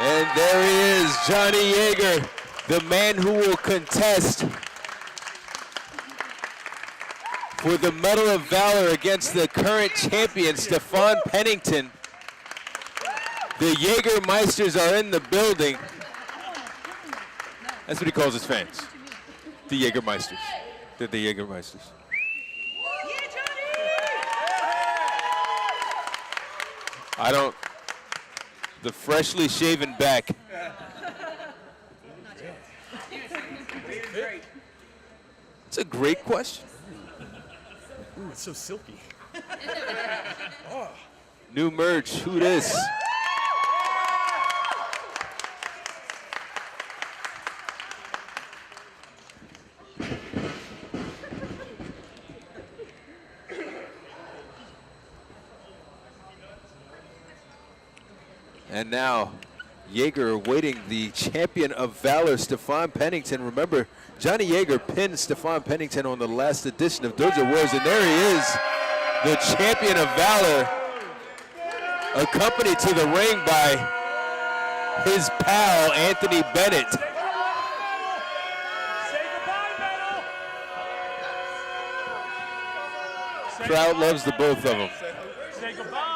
And there he is, Johnny Jager, the man who will contest for the Medal of Valor against the current champion, Stefan Pennington. The Jagermeisters are in the building. That's what he calls his fans, the Jagermeisters. They're the Jagermeisters. The freshly shaven back. It's a great question. Ooh, it's so silky. Oh. New merch, who this? And now, Jager awaiting the champion of Valor, Stefan Pennington. Remember, Johnny Jager pinned Stefan Pennington on the last edition of Dojo Wars, and there he is, the champion of Valor, accompanied to the ring by his pal, Anthony Bennett. Crowd loves the both of them. Say goodbye.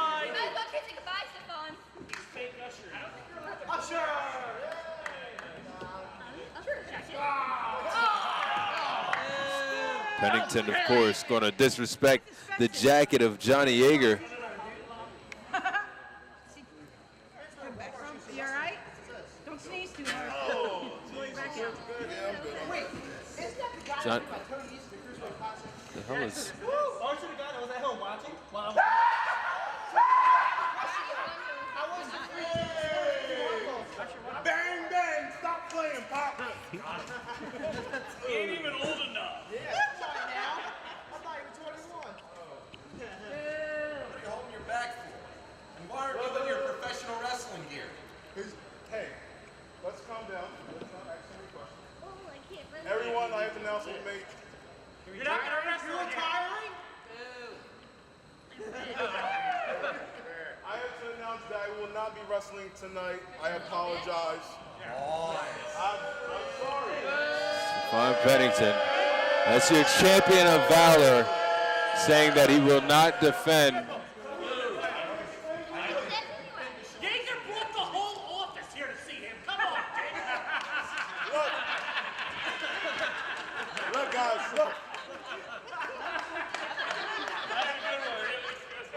Pennington, of course, going to disrespect the jacket of Johnny Jager. You all right? Don't sneeze too hard. John, the hell is? Bang, bang, stop playing, Pop. He ain't even old enough. Hey, let's calm down. Let's not ask any questions. Everyone, I have announced we made. You're not going to wrestle retiring? I have to announce that I will not be wrestling tonight. I apologize. I'm sorry. Stefan Pennington, that's your champion of Valor, saying that he will not defend. Jager brought the whole office here to see him. Come on, Look, guys, look.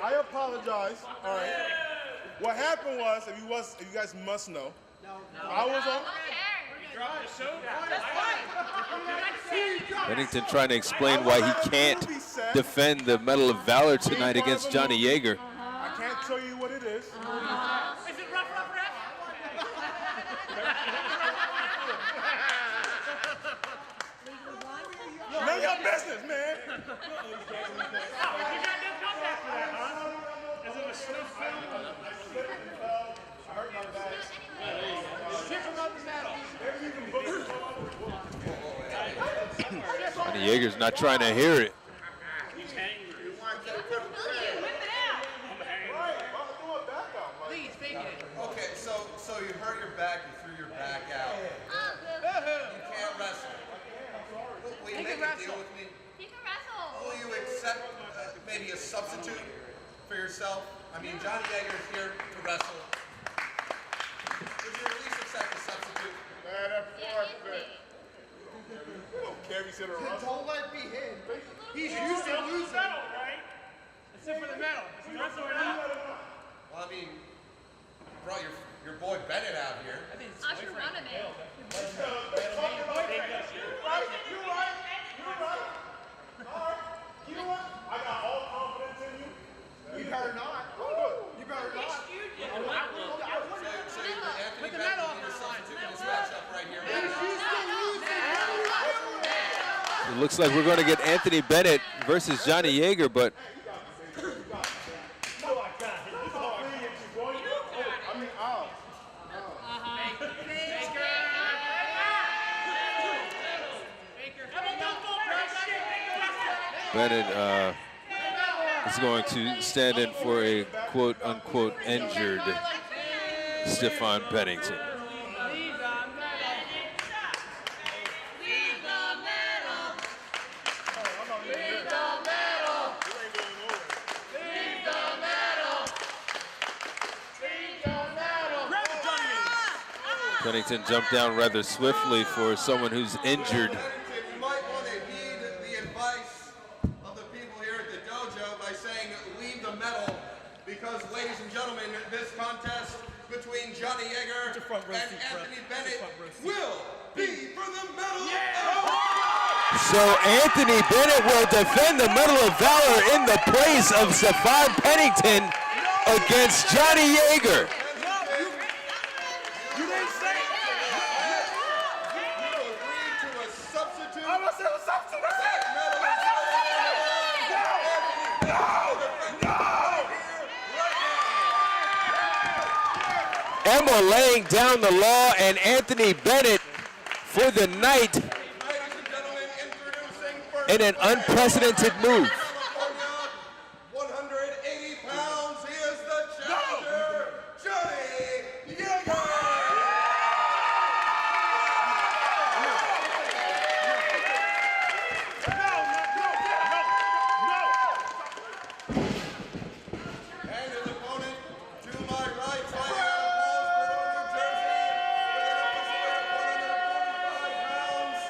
I apologize. All right. What happened was, if you guys must know, I was on. Pennington trying to explain why he can't defend the Medal of Valor tonight against Johnny Jager. I can't tell you what it is. Is it rough, ref? None of your business, man. You got no contact for that, huh? Is it a sniff film? I hurt my back. Johnny Jager's not trying to hear it. He's angry. Okay, so you hurt your back, you threw your back out. You can't wrestle. Will you make a deal with me? He can wrestle. Will you accept maybe a substitute for yourself? I mean, Johnny Jager's here to wrestle. Would you at least accept a substitute? Man, that's forfeit. You don't care if he's here to wrestle. Don't let me hit. He's used to losing. Medal, right? Except for the medal. Is he wrestle or not? Well, I mean, you brought your boy Bennett out here. I should run him in. You know what? I got all confidence in you. You better not. You better not. So Anthony Bennett will be your substitute in this matchup right here. It looks like we're going to get Anthony Bennett versus Johnny Jager, but Bennett is going to stand in for a quote-unquote injured Stefan Pennington. Pennington jumped down rather swiftly for someone who's injured. You might want to heed the advice of the people here at the dojo by saying leave the medal, because, ladies and gentlemen, this contest between Johnny Jager and Anthony Bennett will be for the Medal of Valor. So Anthony Bennett will defend the Medal of Valor in the place of Stefan Pennington against Johnny Jager. Emma laying down the law, and Anthony Bennett for the night in an unprecedented move. 180 pounds, he is the challenger, Johnny Jager! And his opponent, to my right, fighting out of Paulsboro, New Jersey, weighing an official weight of 145 pounds,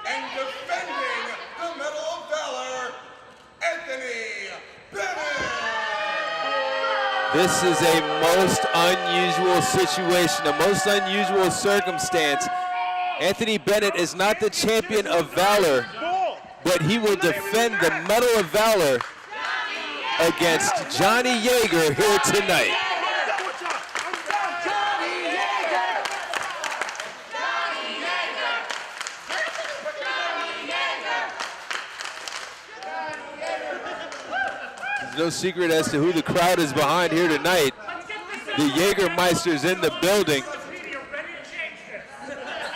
and defending the Medal of Valor, Anthony Bennett! This is a most unusual situation, a most unusual circumstance. Anthony Bennett is not the champion of Valor, but he will defend the Medal of Valor against Johnny Jager here tonight. There's no secret as to who the crowd is behind here tonight. The Jagermeisters in the building.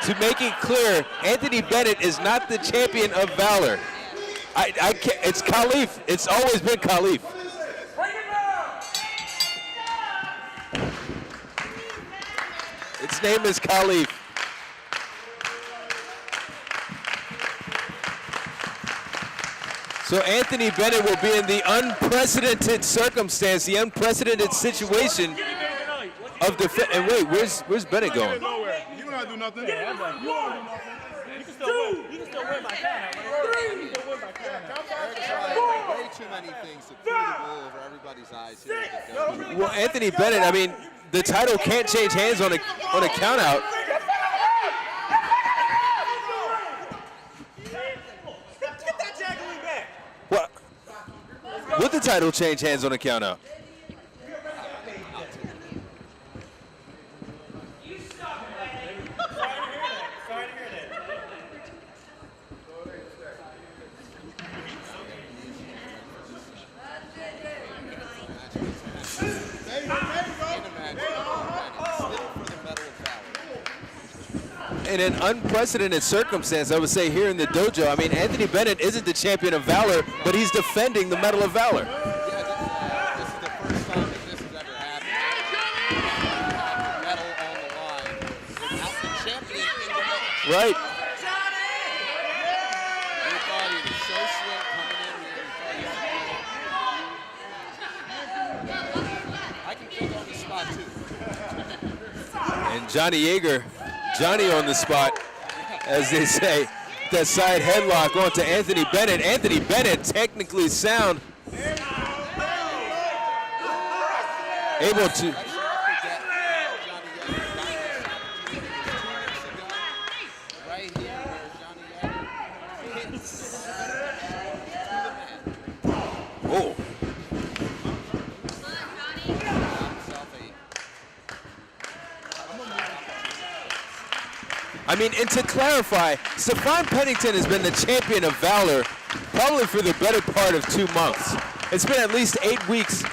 To make it clear, Anthony Bennett is not the champion of Valor. I can't, it's Khalif. It's always been Khalif. Its name is Khalif. So Anthony Bennett will be in the unprecedented circumstance, the unprecedented situation of defense. And wait, where's Bennett going? Nowhere. You don't gotta do nothing. You don't gotta do nothing. You can still win by count. You can still win by count. Way too many things to pull the wool over everybody's eyes here at the dojo. Well, Anthony Bennett, I mean, the title can't change hands on a count out. Get that Jager back. What? Would the title change hands on a count out? In an unprecedented circumstance, I would say, here in the dojo. I mean, Anthony Bennett isn't the champion of Valor, but he's defending the Medal of Valor. This is the first time that this has ever happened. Medal on the line without the champion in the middle. Right. We thought he was so slick coming in here. I can think on the spot too. And Johnny Jager, Johnny on the spot, as they say. That side headlock onto Anthony Bennett. Anthony Bennett, technically sound, able to. Right here where Johnny Jager hits Oh. I mean, and to clarify, Stefan Pennington has been the champion of Valor probably for the better part of 2 months. It's been at least 8 weeks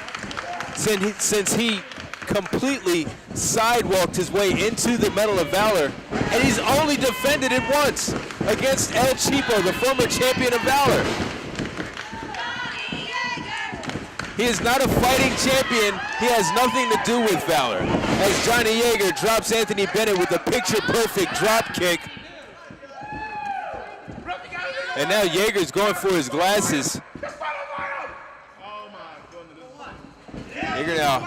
since he completely sidewalked his way into the Medal of Valor, and he's only defended it once against El Cheapo, the former champion of Valor. He is not a fighting champion. He has nothing to do with Valor. As Johnny Jager drops Anthony Bennett with a picture-perfect drop kick. And now Jager's going for his glasses. Jager now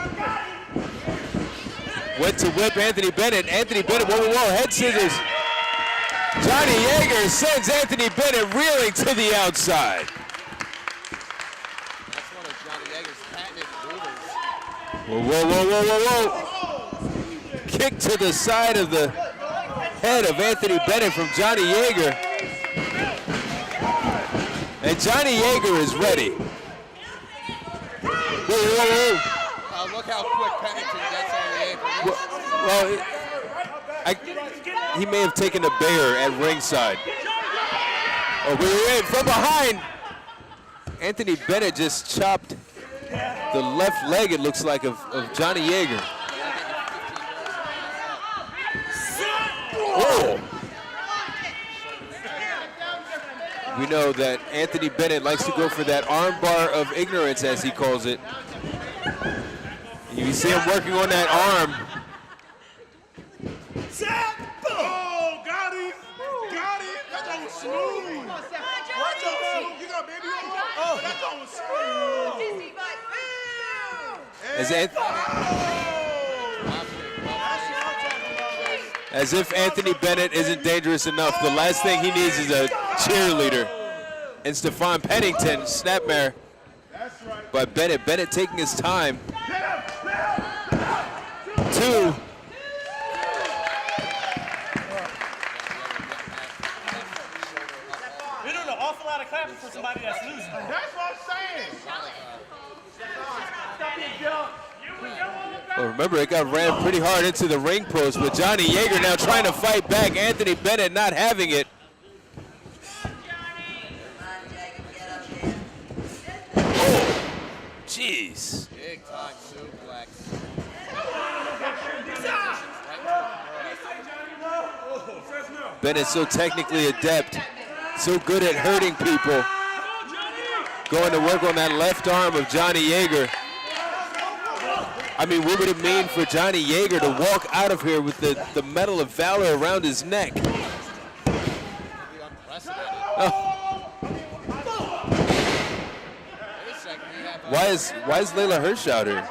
went to whip Anthony Bennett. Anthony Bennett, whoa, head scissors. Johnny Jager sends Anthony Bennett reeling to the outside. That's one of Johnny Jager's patented moves. Whoa. Kick to the side of the head of Anthony Bennett from Johnny Jager. And Johnny Jager is ready. Whoa. Look how quick Pennington gets on the apron. Well, he may have taken a bear at ringside. Oh, we're in from behind. Anthony Bennett just chopped the left leg, it looks like, of Johnny Jager. Oh. We know that Anthony Bennett likes to go for that armbar of ignorance, as he calls it. You see him working on that arm. Oh, got him. That one was smooth. You got baby on? Oh, that one was smooth. As if Anthony Bennett isn't dangerous enough, the last thing he needs is a cheerleader. And Stefan Pennington, snapmare by Bennett. Bennett taking his time. 2. You're doing an awful lot of clapping for somebody that's losing. That's what I'm saying. Well, remember, it got ran pretty hard into the ring post, but Johnny Jager now trying to fight back. Anthony Bennett not having it. Oh, jeez. Big time suplex. Bennett's so technically adept, so good at hurting people. Going to work on that left arm of Johnny Jager. I mean, what would it mean for Johnny Jager to walk out of here with the Medal of Valor around his neck? Oh. Why is Layla Hirsch out here?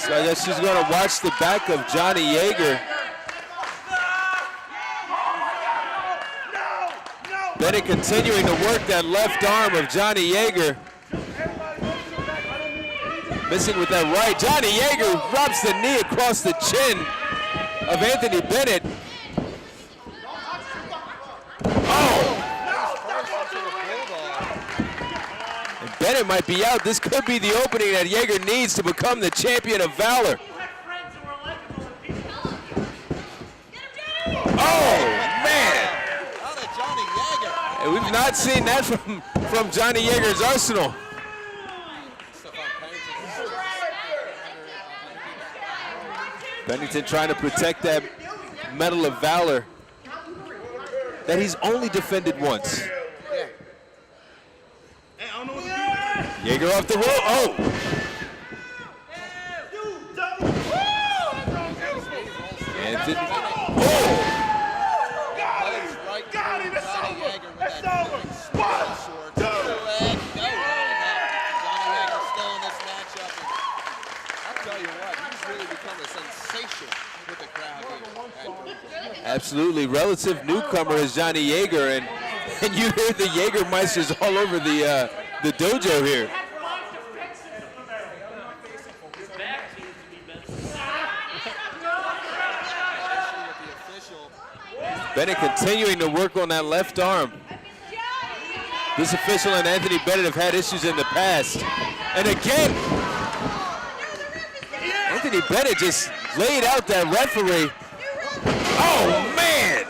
So I guess she's going to watch the back of Johnny Jager. Bennett continuing to work that left arm of Johnny Jager. Missing with that right. Johnny Jager drops the knee across the chin of Anthony Bennett. Oh! And Bennett might be out. This could be the opening that Jager needs to become the champion of Valor. Oh, man! And we've not seen that from Johnny Jager's arsenal. Pennington trying to protect that Medal of Valor that he's only defended once. Jager off the rope. Oh! Anthony. Oh! Got him. It's over. It's over. 1, 2. Johnny Jager still in this matchup. I'll tell you what, he's really become a sensation with the crowd here. Absolutely. Relative newcomer is Johnny Jager, and you hear the Jagermeisters all over the dojo here. Bennett continuing to work on that left arm. This official and Anthony Bennett have had issues in the past. And again, Anthony Bennett just laid out that referee. Oh, man!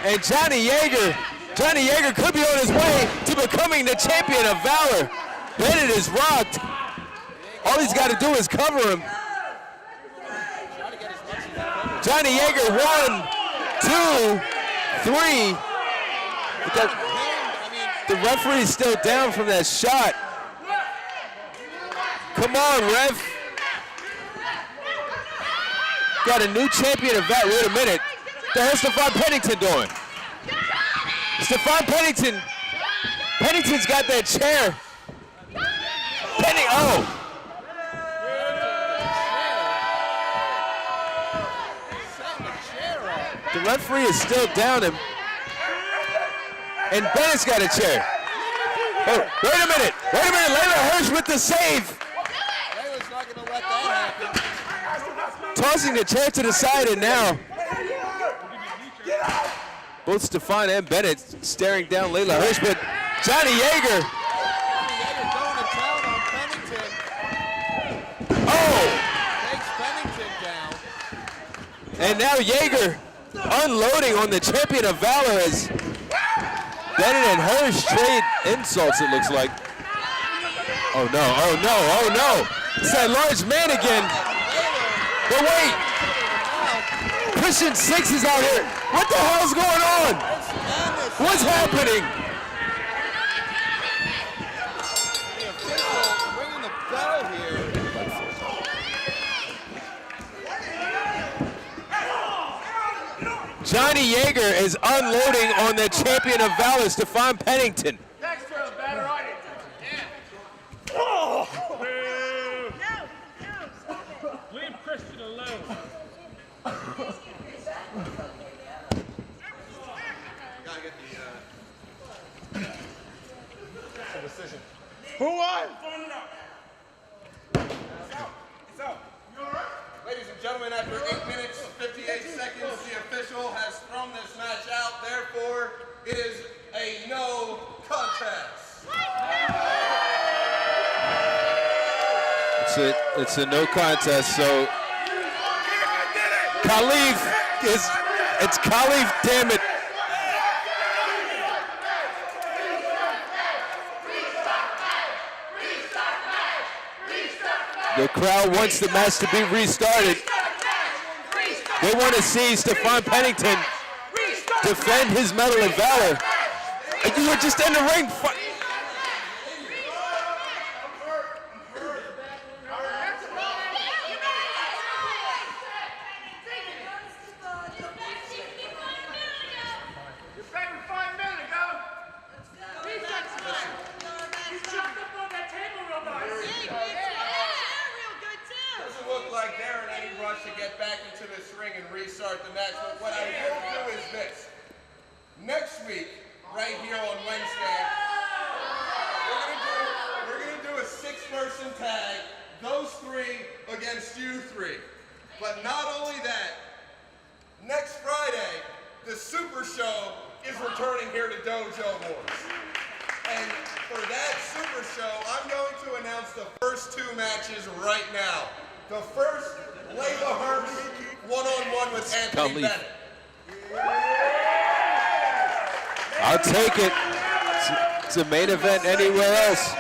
And Johnny Jager Johnny Jager could be on his way to becoming the champion of Valor. Bennett is rocked. All he's got to do is cover him. Johnny Jager, 1, 2, 3. The referee's still down from that shot. Come on, ref. Got a new champion of Valor. Wait a minute. What the hell's Stefan Pennington doing? Stefan Pennington. Pennington's got that chair. Oh. The referee is still down him. And Bennett's got a chair. Oh, wait a minute. Layla Hirsch with the save. Layla's not going to let that happen. Tossing the chair to the side, and now both Stefan and Bennett staring down Layla Hirsch, but Johnny Jager. Going to town on Pennington. Oh! Takes Pennington down. And now Jager unloading on the champion of Valor as Bennett and Hirsch trade insults, it looks like. Oh no. It's that large man again. But wait. Christian 6 is out here. What the hell's going on? What's happening? The official ringing the bell here. Johnny Jager is unloading on the champion of Valor, Stefan Pennington. Next to him, better on it. Leave Christian alone. Gotta get the decision. Who won? Ladies and gentlemen, after 8 minutes, 58 seconds, the official has thrown this match out. Therefore, it is a no contest. It's a no contest, so it's Khalif, damn it. The crowd wants the match to be restarted. They want to see Stefan Pennington defend his medal of Valor. And you were just in the ring. To get back into this ring and restart the match, but what I will do is this. Next week, right here on Wednesday, we're gonna do a 6-person tag, those 3 against you 3. But not only that, next Friday, the Super Show is returning here to Dojo Wars. And for that Super Show, I'm going to announce the first 2 matches right now. The first, Layla Hirsch, 1-on-1 with Anthony Bennett. I'll take it. It's a main event anywhere else.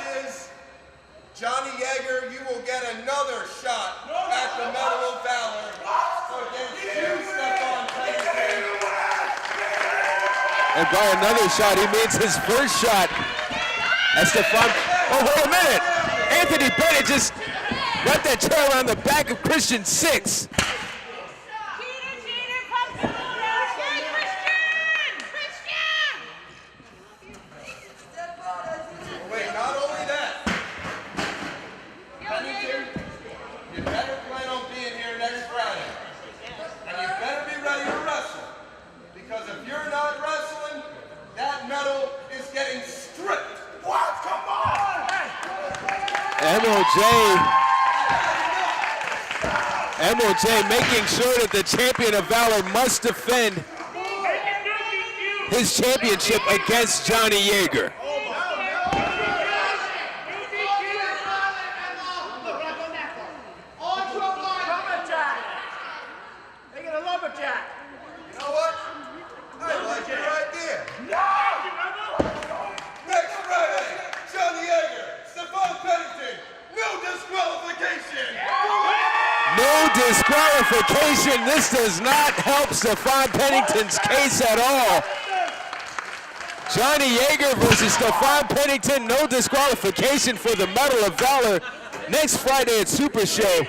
Johnny Jager, you will get another shot at the Medal of Valor against you, Stefan Pennington. And by another shot, he means his first shot at Stefan. Oh, wait a minute. Anthony Bennett just got that chair around the back of Christian 6. Wait, not only that. Pennington, you better plan on being here next Friday. And you better be ready to wrestle. Because if you're not wrestling, that medal is getting stripped. What? Come on! MOJ making sure that the champion of Valor must defend his championship against Johnny Jager. They get a lumberjack. You know what? I like your idea. no disqualification. This does not help Stefan Pennington's case at all. Johnny Jager versus Stefan Pennington, no disqualification for the Medal of Valor. Next Friday at Super Show.